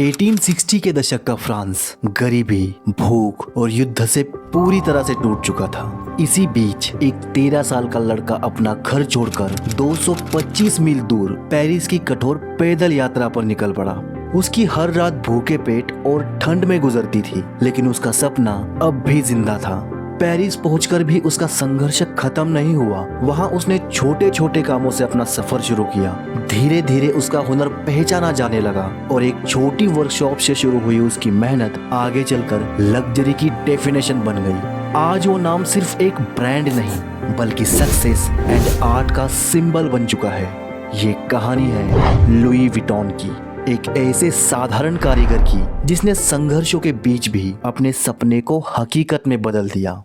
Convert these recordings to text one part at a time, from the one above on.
1860 के दशक का फ्रांस गरीबी, भूख और युद्ध से पूरी तरह से टूट चुका था। इसी बीच एक 13 साल का लड़का अपना घर छोड़कर 225 मील दूर पेरिस की कठोर पैदल यात्रा पर निकल पड़ा। उसकी हर रात भूखे पेट और ठंड में गुजरती थी, लेकिन उसका सपना अब भी जिंदा था। पेरिस पहुंचकर भी उसका संघर्ष खत्म नहीं हुआ। वहां उसने छोटे छोटे कामों से अपना सफर शुरू किया। धीरे धीरे उसका हुनर पहचाना जाने लगा और एक छोटी वर्कशॉप से शुरू हुई उसकी मेहनत आगे चलकर लग्जरी की डेफिनेशन बन गई। आज वो नाम सिर्फ एक ब्रांड नहीं, बल्कि सक्सेस एंड आर्ट का सिंबल बन चुका है। ये कहानी है लुई विटॉन की, एक ऐसे साधारण कारीगर की जिसने संघर्षों के बीच भी अपने सपने को हकीकत में बदल दिया।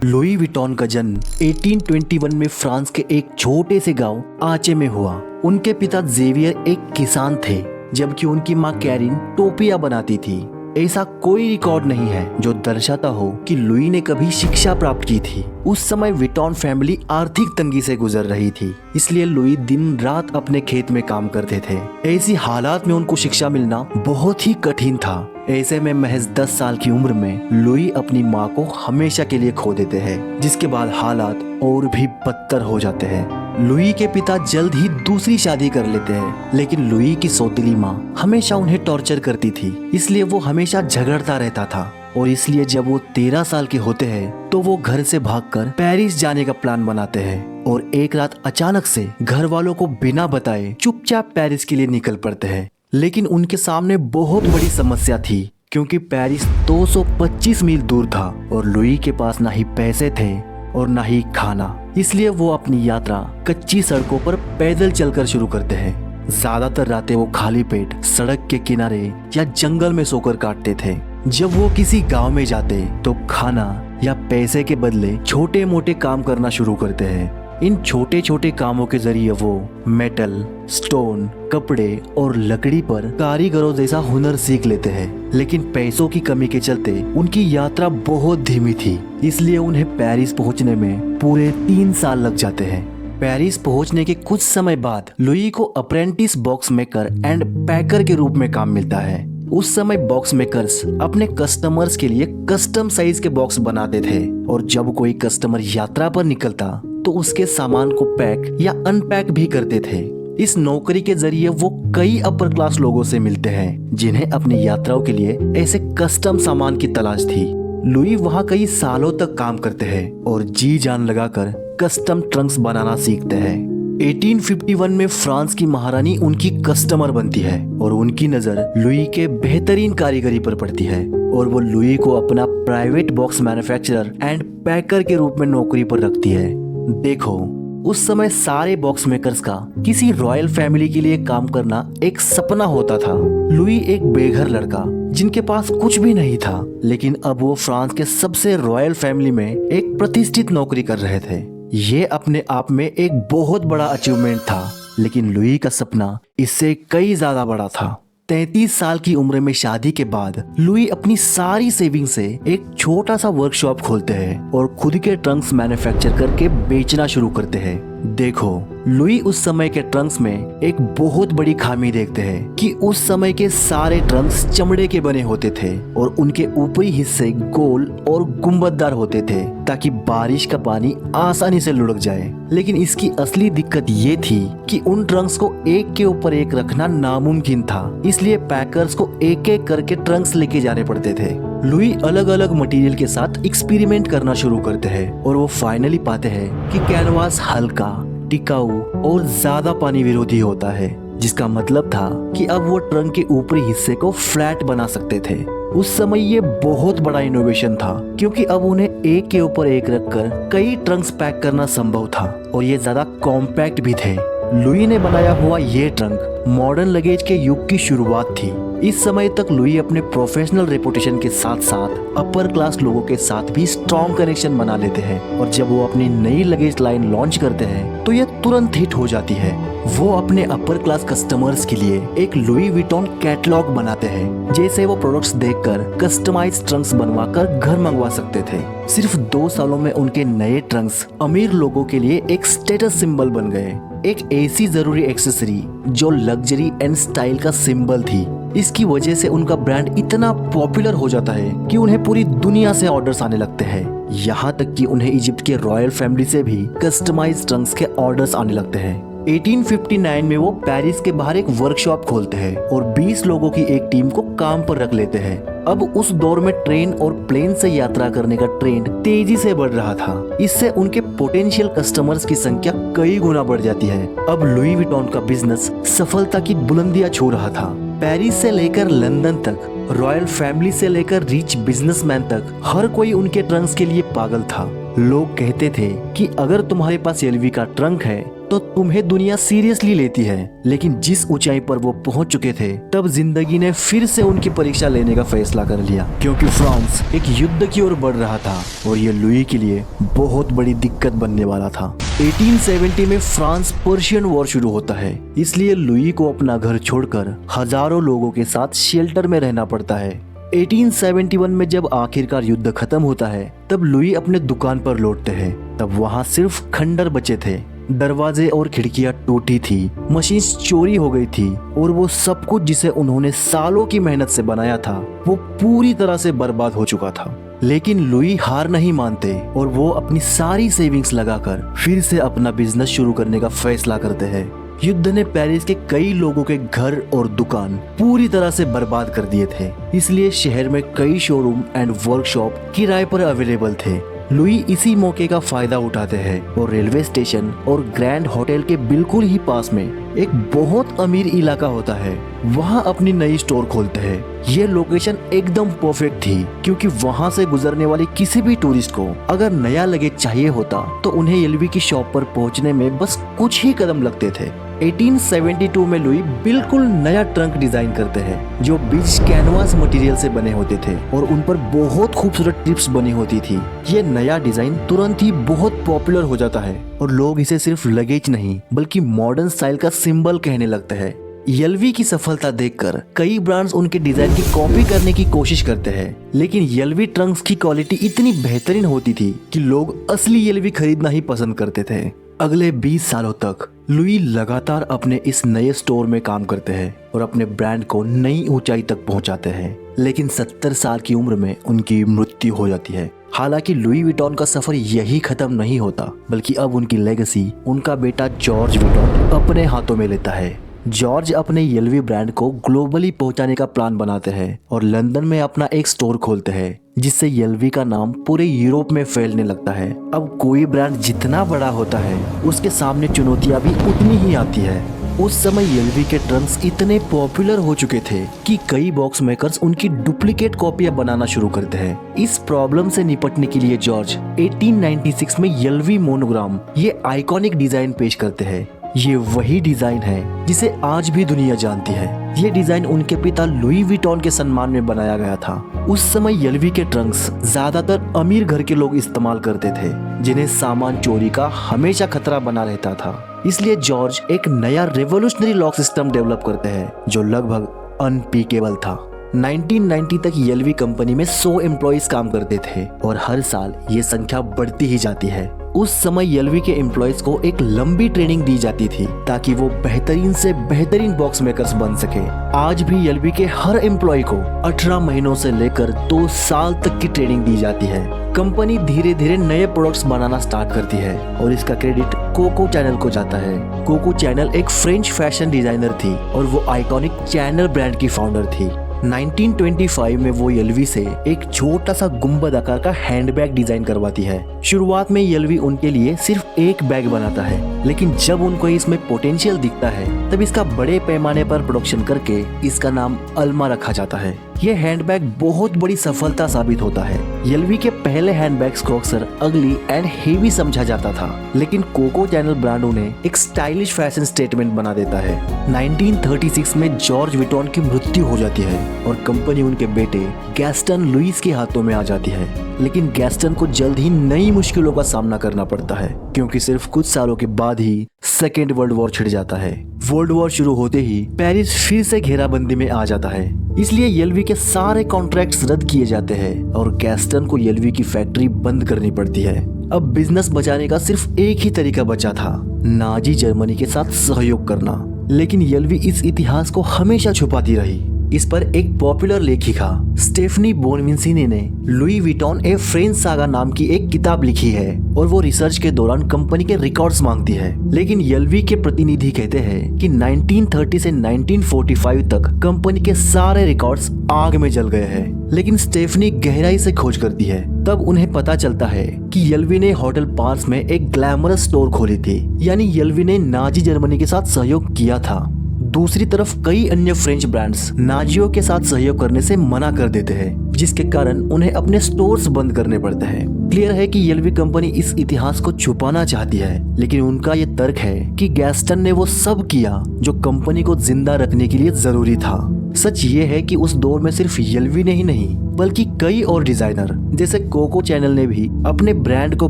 लुई विटॉन का जन्म 1821 में फ्रांस के एक छोटे से गांव आचे में हुआ। उनके पिता जेवियर एक किसान थे, जबकि उनकी मां कैरिन टोपियां बनाती थी। ऐसा कोई रिकॉर्ड नहीं है जो दर्शाता हो कि लुई ने कभी शिक्षा प्राप्त की थी। उस समय विटॉन फैमिली आर्थिक तंगी से गुजर रही थी, इसलिए लुई दिन रात अपने खेत में काम करते थे। ऐसी हालात में उनको शिक्षा मिलना बहुत ही कठिन था। ऐसे में महज 10 साल की उम्र में लुई अपनी माँ को हमेशा के लिए खो देते हैं, जिसके बाद हालात और भी बदतर हो जाते हैं। लुई के पिता जल्द ही दूसरी शादी कर लेते हैं, लेकिन लुई की सौतेली माँ हमेशा उन्हें टॉर्चर करती थी, इसलिए वो हमेशा झगड़ता रहता था। और इसलिए जब वो 13 साल के होते हैं तो वो घर से भागकर पेरिस जाने का प्लान बनाते हैं और एक रात अचानक से घर वालों को बिना बताए चुपचाप पेरिस के लिए निकल पड़ते हैं। लेकिन उनके सामने बहुत बड़ी समस्या थी, क्योंकि पेरिस 225 मील दूर था और लुई के पास ना ही पैसे थे और ना ही खाना। इसलिए वो अपनी यात्रा कच्ची सड़कों पर पैदल चलकर शुरू करते हैं। ज्यादातर रातें वो खाली पेट सड़क के किनारे या जंगल में सोकर काटते थे। जब वो किसी गांव में जाते तो खाना या पैसे के बदले छोटे मोटे काम करना शुरू करते हैं। इन छोटे छोटे कामों के जरिए वो मेटल, स्टोन, कपड़े और लकड़ी पर कारीगरों जैसा हुनर सीख लेते हैं। लेकिन पैसों की कमी के चलते उनकी यात्रा बहुत धीमी थी, इसलिए उन्हें पेरिस पहुंचने में पूरे 3 साल लग जाते हैं। पेरिस पहुंचने के कुछ समय बाद लुई को अप्रेंटिस बॉक्स मेकर एंड पैकर के रूप में काम मिलता है। उस समय बॉक्स मेकर्स अपने कस्टमर्स के लिए कस्टम साइज के बॉक्स बनाते थे और जब कोई कस्टमर यात्रा पर निकलता तो उसके सामान को पैक या अनपैक भी करते थे। इस नौकरी के जरिए वो कई अपर क्लास लोगों से मिलते हैं जिन्हें अपनी यात्राओं के लिए ऐसे कस्टम सामान की तलाश थी। लुई वहाँ कई सालों तक काम करते हैं और जी जान लगाकर कस्टम ट्रंक्स बनाना सीखते हैं। 1851 में फ्रांस की महारानी उनकी कस्टमर बनती है और उनकी नजर लुई के बेहतरीन कारीगरी पर पड़ती है और वो लुई को अपना प्राइवेट बॉक्स मैन्युफैक्चरर एंड पैकर के रूप में नौकरी पर रखती है। देखो, उस समय सारे बॉक्स मेकर्स का किसी रॉयल फैमिली के लिए काम करना एक सपना होता था। लुई एक बेघर लड़का जिनके पास कुछ भी नहीं था, लेकिन अब वो फ्रांस के सबसे रॉयल फैमिली में एक प्रतिष्ठित नौकरी कर रहे थे। ये अपने आप में एक बहुत बड़ा अचीवमेंट था, लेकिन लुई का सपना इससे कई ज्यादा बड़ा था। 33 साल की उम्र में शादी के बाद लुई अपनी सारी सेविंग से एक छोटा सा वर्कशॉप खोलते हैं और खुद के ट्रंक्स मैन्युफैक्चर करके बेचना शुरू करते हैं। देखो, लुई उस समय के ट्रंक्स में एक बहुत बड़ी खामी देखते हैं कि उस समय के सारे ट्रंक्स चमड़े के बने होते थे और उनके ऊपरी हिस्से गोल और गुंबददार होते थे ताकि बारिश का पानी आसानी से लुढ़क जाए। लेकिन इसकी असली दिक्कत ये थी कि उन ट्रंक्स को एक के ऊपर एक रखना नामुमकिन था, इसलिए पैकर्स को एक एक करके ट्रंक्स लेके जाने पड़ते थे। लुई अलग अलग मटेरियल के साथ एक्सपेरिमेंट करना शुरू करते हैं और वो फाइनली पाते हैं कि कैनवास हल्का, टिकाऊ और ज्यादा पानी विरोधी होता है, जिसका मतलब था कि अब वो ट्रंक के ऊपरी हिस्से को फ्लैट बना सकते थे। उस समय ये बहुत बड़ा इनोवेशन था, क्योंकि अब उन्हें एक के ऊपर एक रखकर कई ट्रंक्स पैक करना संभव था और ये ज्यादा कॉम्पैक्ट भी थे। लुई ने बनाया हुआ ये ट्रंक मॉडर्न लगेज के युग की शुरुआत थी। इस समय तक लुई अपने प्रोफेशनल रेपुटेशन के साथ साथ अपर क्लास लोगों के साथ भी स्ट्रॉन्ग कनेक्शन बना लेते हैं और जब वो अपनी नई लगेज लाइन लॉन्च करते हैं तो यह तुरंत हिट हो जाती है। वो अपने अपर क्लास कस्टमर्स के लिए एक लुई विटॉन कैटलॉग बनाते हैं, जैसे वो प्रोडक्ट्स देखकर कस्टमाइज्ड ट्रंक्स बनवाकर घर मंगवा सकते थे। सिर्फ 2 सालों में उनके नए ट्रंक्स अमीर लोगों के लिए एक स्टेटस सिंबल बन गए। एक ऐसी जरूरी एक्सेसरी जो लग्जरी एंड स्टाइल का सिंबल थी। इसकी वजह से उनका ब्रांड इतना पॉपुलर हो जाता है कि उन्हें पूरी दुनिया से ऑर्डर्स आने लगते हैं। यहाँ तक कि उन्हें इजिप्ट के रॉयल फैमिली से भी कस्टमाइज्ड ट्रंक्स के ऑर्डर्स आने लगते हैं। 1859 में वो पेरिस के बाहर एक वर्कशॉप खोलते हैं और 20 लोगों की एक टीम को काम पर रख लेते हैं। अब उस दौर में ट्रेन और प्लेन से यात्रा करने का ट्रेंड तेजी से बढ़ रहा था। इससे उनके पोटेंशियल कस्टमर्स की संख्या कई गुना बढ़ जाती है। अब लुई विटॉन का बिजनेस सफलता की बुलंदियां छू रहा था। पेरिस से लेकर लंदन तक, रॉयल फैमिली से लेकर रिच बिजनेसमैन तक हर कोई उनके ट्रंक्स के लिए पागल था। लोग कहते थे कि अगर तुम्हारे पास एलवी का ट्रंक है तो तुम्हें दुनिया सीरियसली लेती है। लेकिन जिस ऊंचाई पर वो पहुंच चुके थे, तब जिंदगी ने फिर से उनकी परीक्षा लेने का फैसला कर लिया, क्योंकि फ्रांस एक युद्ध की ओर बढ़ रहा था और ये लुई के लिए बहुत बड़ी दिक्कत बनने वाला था। 1870 में फ्रांस पर्शियन वॉर शुरू होता है, इसलिए लुई को अपना घर छोड़कर हजारों लोगों के साथ शेल्टर में रहना पड़ता है। 1871 में जब आखिरकार युद्ध खत्म होता है, तब लुई अपने दुकान पर लौटते हैं। तब वहाँ सिर्फ खंडर बचे थे। दरवाजे और खिड़कियां टूटी थी, मशीन्स चोरी हो गई थी और वो सब कुछ जिसे उन्होंने सालों की मेहनत से बनाया था, वो पूरी तरह से बर्बाद हो चुका था। लेकिन लुई हार नहीं मानते और वो अपनी सारी सेविंग्स लगाकर फिर से अपना बिजनेस शुरू करने का फैसला करते हैं। युद्ध ने पेरिस के कई लोगों के घर और दुकान पूरी तरह से बर्बाद कर दिए थे, इसलिए शहर में कई शोरूम एंड वर्कशॉप किराए पर अवेलेबल थे। लुई इसी मौके का फायदा उठाते हैं और रेलवे स्टेशन और ग्रैंड होटल के बिल्कुल ही पास में एक बहुत अमीर इलाका होता है, वहाँ अपनी नई स्टोर खोलते हैं। ये लोकेशन एकदम परफेक्ट थी, क्योंकि वहाँ से गुजरने वाले किसी भी टूरिस्ट को अगर नया लगेज चाहिए होता तो उन्हें एलवी की शॉप पर पहुँचने में बस कुछ ही कदम लगते थे। 1872 में लुई बिल्कुल नया ट्रंक डिजाइन करते हैं, जो बीच कैनवास मटेरियल से बने होते थे और उन पर बहुत खूबसूरत ट्रिप्स बनी होती थी। ये नया डिजाइन तुरंत ही बहुत पॉपुलर हो जाता है और लोग इसे सिर्फ लगेज नहीं बल्कि मॉडर्न स्टाइल का सिंबल कहने लगते हैं। एलवी की सफलता देखकर कई ब्रांड्स उनके डिजाइन की कॉपी करने की कोशिश करते हैं, लेकिन एलवी ट्रंक्स की क्वालिटी इतनी बेहतरीन होती थी कि लोग असली एलवी खरीदना ही पसंद करते थे। अगले 20 सालों तक लुई लगातार अपने इस नए स्टोर में काम करते हैं और अपने ब्रांड को नई ऊंचाई तक पहुंचाते हैं। लेकिन 70 साल की उम्र में उनकी मृत्यु हो जाती है। हालांकि लुई विटॉन का सफर यही खत्म नहीं होता, बल्कि अब उनकी लेगेसी उनका बेटा जॉर्ज विटॉन अपने हाथों में लेता है। जॉर्ज अपने एलवी ब्रांड को ग्लोबली पहुंचाने का प्लान बनाते हैं और लंदन में अपना एक स्टोर खोलते हैं, जिससे एलवी का नाम पूरे यूरोप में फैलने लगता है। अब कोई ब्रांड जितना बड़ा होता है, उसके सामने चुनौतियां भी उतनी ही आती है। उस समय एलवी के ट्रंक्स इतने पॉपुलर हो चुके थे कि कई बॉक्स मेकर्स उनकी डुप्लीकेट कॉपियां बनाना शुरू करते हैं। इस प्रॉब्लम से निपटने के लिए जॉर्ज 1896 में एलवी मोनोग्राम ये आइकॉनिक डिजाइन पेश करते हैं। ये वही डिजाइन है जिसे आज भी दुनिया जानती है। ये डिजाइन उनके पिता लुई विटॉन के सम्मान में बनाया गया था। उस समय एलवी के ट्रंक्स ज्यादातर अमीर घर के लोग इस्तेमाल करते थे, जिन्हें सामान चोरी का हमेशा खतरा बना रहता था। इसलिए जॉर्ज एक नया रेवोल्यूशनरी लॉक सिस्टम डेवलप करते हैं, जो लगभग अनपीकेबल था। 1990 तक एलवी कंपनी में 100 एम्प्लॉइज काम करते थे और हर साल ये संख्या बढ़ती ही जाती है। उस समय एलवी के एम्प्लॉइज को एक लंबी ट्रेनिंग दी जाती थी ताकि वो बेहतरीन से बेहतरीन बॉक्स मेकर्स बन सके। आज भी एलवी के हर एम्प्लॉय को 18 महीनों से लेकर 2 साल तक की ट्रेनिंग दी जाती है। कंपनी धीरे धीरे नए प्रोडक्ट्स बनाना स्टार्ट करती है और इसका क्रेडिट कोको चैनल को जाता है। कोको चैनल एक फ्रेंच फैशन डिजाइनर थी और वो आइकॉनिक चैनल ब्रांड की फाउंडर थी। 1925 में वो एलवी से एक छोटा सा गुंबद आकार का हैंडबैग डिजाइन करवाती है। शुरुआत में एलवी उनके लिए सिर्फ एक बैग बनाता है, लेकिन जब उनको इसमें पोटेंशियल दिखता है, तब इसका बड़े पैमाने पर प्रोडक्शन करके इसका नाम अल्मा रखा जाता है। ये हैंडबैग बहुत बड़ी सफलता साबित होता है। एलवी के पहले हैंडबैग्स को अक्सर अगली एंड हेवी समझा जाता था, लेकिन कोको चैनल ब्रांड उन्हें एक स्टाइलिश फैशन स्टेटमेंट बना देता है। 1936 में जॉर्ज विटॉन की मृत्यु हो जाती है और कंपनी उनके बेटे गैस्टन लुईस के हाथों में आ जाती है। लेकिन गैस्टन को जल्द ही नई मुश्किलों का सामना करना पड़ता है, क्योंकि सिर्फ कुछ सालों के बाद ही सेकेंड वर्ल्ड वॉर छिड़ जाता है। वर्ल्ड वॉर शुरू होते ही पेरिस फिर से घेराबंदी में आ जाता है, इसलिए एलवी के सारे कॉन्ट्रैक्ट्स रद्द किए जाते हैं और गैस्टन को एलवी की फैक्ट्री बंद करनी पड़ती है। अब बिजनेस बचाने का सिर्फ एक ही तरीका बचा था, नाजी जर्मनी के साथ सहयोग करना। लेकिन यल्वी इस इतिहास को हमेशा छुपाती रही। इस पर एक पॉपुलर लेखिका स्टेफनी बोनविंसीनी ने लुई विटॉन ए फ्रेंच सागा नाम की एक किताब लिखी है और वो रिसर्च के दौरान कंपनी के रिकॉर्ड्स मांगती है। लेकिन यल्वी के प्रतिनिधि कहते हैं कि 1930 से 1945 तक कंपनी के सारे रिकॉर्ड्स आग में जल गए हैं। लेकिन स्टेफनी गहराई से खोज करती है, तब उन्हें पता चलता है कि यल्वी ने होटल पार्स में एक ग्लैमरस स्टोर खोली थी, यानी यल्वी ने नाजी जर्मनी के साथ सहयोग किया था। दूसरी तरफ कई अन्य फ्रेंच ब्रांड्स नाजियों के साथ सहयोग करने से मना कर देते हैं, जिसके कारण उन्हें अपने स्टोर्स बंद करने पड़ते हैं। क्लियर है कि यल्वी कंपनी इस इतिहास को छुपाना चाहती है, लेकिन उनका ये तर्क है कि गैस्टन ने वो सब किया जो कंपनी को जिंदा रखने के लिए जरूरी था। सच ये है कि उस दौर में सिर्फ यल्वी ने ही नहीं बल्कि कई और डिजाइनर जैसे कोको चैनल ने भी अपने ब्रांड को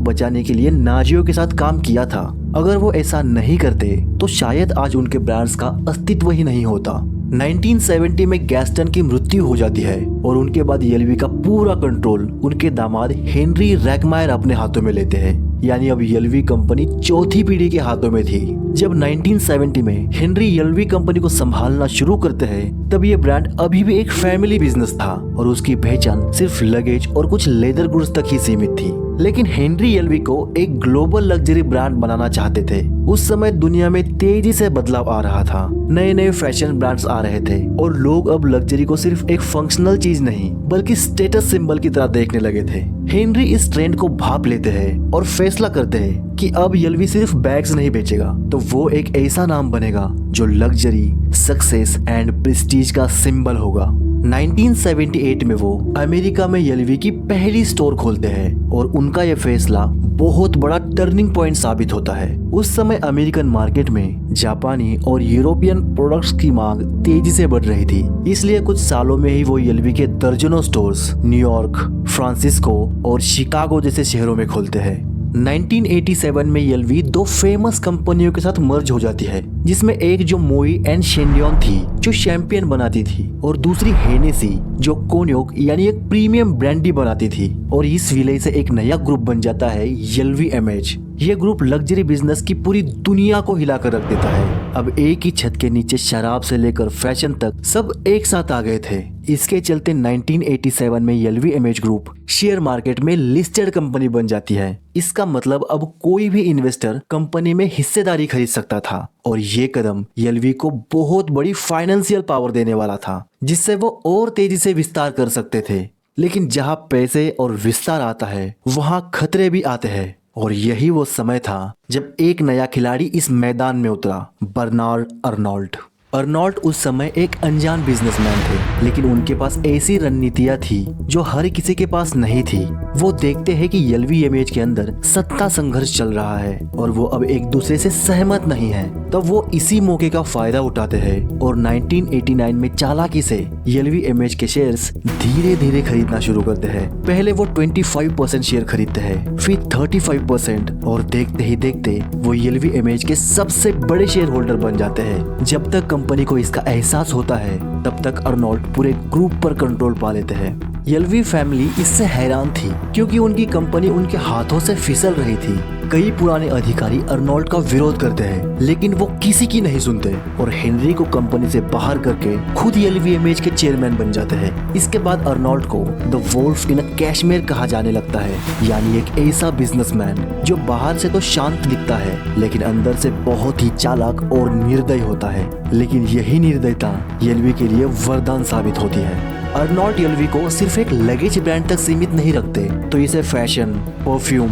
बचाने के लिए नाजियों के साथ काम किया था। अगर वो ऐसा नहीं करते तो शायद आज उनके ब्रांड्स का अस्तित्व ही नहीं होता। 1970 में गैस्टन की मृत्यु हो जाती है और उनके बाद यल्वी का पूरा कंट्रोल उनके दामाद हेनरी रैकमायर अपने हाथों में लेते हैं। यानी अब यल्वी कंपनी चौथी पीढ़ी के हाथों में थी। जब 1970 में हेनरी यल्वी कंपनी को संभालना शुरू करते हैं, तब ये ब्रांड अभी भी एक फैमिली बिजनेस था और उसकी पहचान सिर्फ लगेज और कुछ लेदर गुड्स तक ही सीमित थी। लेकिन हेनरी यल्वी को एक ग्लोबल लग्जरी ब्रांड बनाना चाहते थे। उस समय दुनिया में तेजी से बदलाव आ रहा था, नए नए फैशन ब्रांड्स आ रहे थे और लोग अब लग्जरी को सिर्फ एक फंक्शनल चीज नहीं बल्कि स्टेटस सिंबल की तरह देखने लगे थे। हेनरी इस ट्रेंड को भाप लेते हैं और फैसला करते हैं कि अब यल्वी सिर्फ बैग्स नहीं बेचेगा, तो वो एक ऐसा नाम बनेगा जो लग्जरी, सक्सेस एंड प्रेस्टीज का सिंबल होगा। 1978 में वो अमेरिका में यल्वी की पहली स्टोर खोलते हैं और उनका यह फैसला बहुत बड़ा टर्निंग पॉइंट साबित होता है। उस समय अमेरिकन मार्केट में जापानी और यूरोपियन प्रोडक्ट्स की मांग तेजी से बढ़ रही थी, इसलिए कुछ सालों में ही वो यल्वी के दर्जनों स्टोर्स न्यूयॉर्क, फ्रांसिस्को और शिकागो जैसे शहरों में खोलते हैं। 1987 में यल्वी दो फेमस कंपनियों के साथ मर्ज हो जाती है, जिसमें एक जो मोई एंड शेंडियन थी जो शैंपियन बनाती थी और दूसरी हेनेसी जो कोन्योक यानी एक प्रीमियम ब्रांडी बनाती थी। और इस विलय से एक नया ग्रुप बन जाता है यल्वी एमएच। ये ग्रुप लग्जरी बिजनेस की पूरी दुनिया को हिलाकर रख देता है। अब एक ही छत के नीचे शराब से लेकर फैशन तक सब एक साथ आ गए थे। इसके चलते 1987 में यल्वी एमएच ग्रुप शेयर मार्केट में लिस्टेड कंपनी बन जाती है। इसका मतलब अब कोई भी इन्वेस्टर कंपनी में हिस्सेदारी खरीद सकता था और ये कदम यल्वी को बहुत बड़ी फाइनेंशियल पावर देने वाला था, जिससे वो और तेजी से विस्तार कर सकते थे। लेकिन जहां पैसे और विस्तार आता है वहां खतरे भी आते हैं और यही वो समय था जब एक नया खिलाड़ी इस मैदान में उतरा, बर्नार्ड अर्नोल्ट। अर्नोल्ट उस समय एक अनजान बिजनेसमैन थे, लेकिन उनके पास ऐसी रणनीतियां थी जो हर किसी के पास नहीं थी। वो देखते हैं कि यल्वी एमएच के अंदर सत्ता संघर्ष चल रहा है और वो अब एक दूसरे से सहमत नहीं है, तब वो इसी मौके का फायदा उठाते हैं और 1989 में चालाकी से यल्वी एमएच के शेयर्स धीरे धीरे खरीदना शुरू करते हैं। पहले वो 25% शेयर खरीदते हैं, फिर 35% और देखते ही देखते वो यल्वी एमएच के सबसे बड़े शेयर होल्डर बन जाते हैं। जब तक कंपनी को इसका एहसास होता है तब तक अर्नोल्ट पूरे ग्रुप पर कंट्रोल पा लेते हैं। यल्वी फैमिली इससे हैरान थी क्योंकि उनकी कंपनी उनके हाथों से फिसल रही थी। कई पुराने अधिकारी अर्नोल्ट का विरोध करते हैं, लेकिन वो किसी की नहीं सुनते और हेनरी को कंपनी से बाहर करके खुद यल्वी एमएच के चेयरमैन बन जाते हैं। इसके बाद अर्नोल्ट को द वोल्फ इन कैश्मीर कहा जाने लगता है, यानी एक ऐसा बिजनेसमैन जो बाहर से तो शांत दिखता है लेकिन अंदर से बहुत ही चालाक और निर्दयी होता है। लेकिन यही निर्दयता यल्वी के लिए वरदान साबित होती है। अर्नोल्ट यल्वी को सिर्फ एक लगेज ब्रांड तक सीमित नहीं रखते, तो इसे fashion, perfume,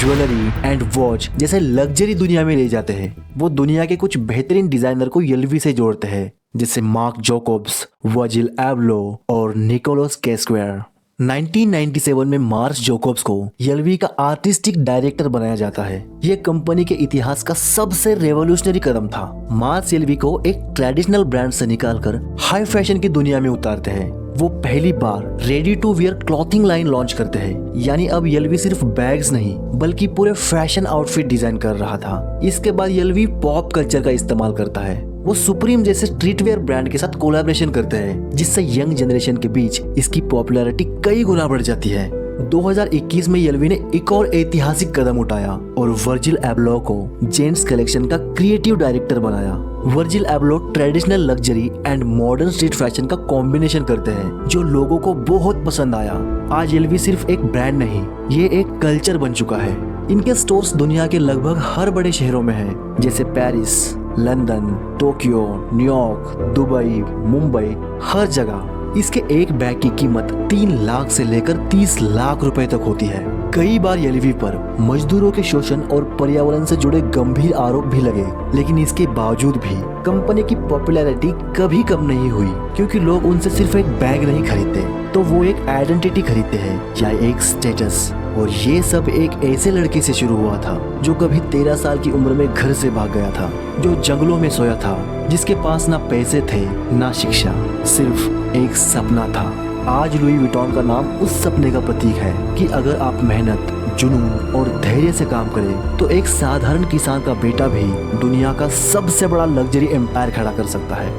jewellery and watch जैसे लग्जरी दुनिया में ले जाते हैं। वो दुनिया के कुछ बेहतरीन डिजाइनर को यल्वी से जोड़ते हैं, जैसे मार्क जोकोब्स, वर्जिल एबलो और निकोलस कैस्क्वेयर। 1997 में मार्क जोकोब्स को यल्वी का आर्टिस्टिक डायरेक्टर बनाया जाता है। यह कंपनी के इतिहास का सबसे रेवोल्यूशनरी कदम था। मार्क यल्वी को एक ट्रेडिशनल ब्रांड से निकालकर हाई फैशन की दुनिया में उतारते हैं। वो पहली बार ready to wear clothing line launch करते हैं, यानी अब यल्वी सिर्फ बैग्स नहीं बल्कि पूरे फैशन आउटफिट डिजाइन कर रहा था। इसके बाद यल्वी पॉप कल्चर का इस्तेमाल करता है। वो सुप्रीम जैसे स्ट्रीटवेयर ब्रांड के साथ कोलैबोरेशन करते हैं, जिससे यंग जनरेशन के बीच इसकी पॉपुलैरिटी कई गुना बढ़ जाती है। 2021 में एलवी ने एक और ऐतिहासिक कदम उठाया और वर्जिल एबलॉ को जेंट्स कलेक्शन का क्रिएटिव डायरेक्टर बनाया। Virgil Abloh traditional luxury and modern street fashion का कॉम्बिनेशन करते हैं जो लोगों को बहुत पसंद आया। आज एलवी सिर्फ एक ब्रांड नहीं, ये एक कल्चर बन चुका है। इनके स्टोर्स दुनिया के लगभग हर बड़े शहरों में हैं, जैसे Paris, London, Tokyo, New York, Dubai, Mumbai, हर जगह। इसके एक बैग की कीमत 3 लाख से लेकर 30 लाख रुपए तक होती है। कई बार एलवी पर मजदूरों के शोषण और पर्यावरण से जुड़े गंभीर आरोप भी लगे, लेकिन इसके बावजूद भी कंपनी की पॉपुलैरिटी कभी कम नहीं हुई, क्योंकि लोग उनसे सिर्फ एक बैग नहीं खरीदते, तो वो एक आइडेंटिटी खरीदते हैं या एक स्टेटस। और ये सब एक ऐसे लड़के से शुरू हुआ था जो कभी 13 साल की उम्र में घर से भाग गया था, जो जंगलों में सोया था, जिसके पास ना पैसे थे ना शिक्षा, सिर्फ एक सपना था। आज लुई विटॉन का नाम उस सपने का प्रतीक है कि अगर आप मेहनत, जुनून और धैर्य से काम करें तो एक साधारण किसान का बेटा भी दुनिया का सबसे बड़ा लग्जरी एम्पायर खड़ा कर सकता है।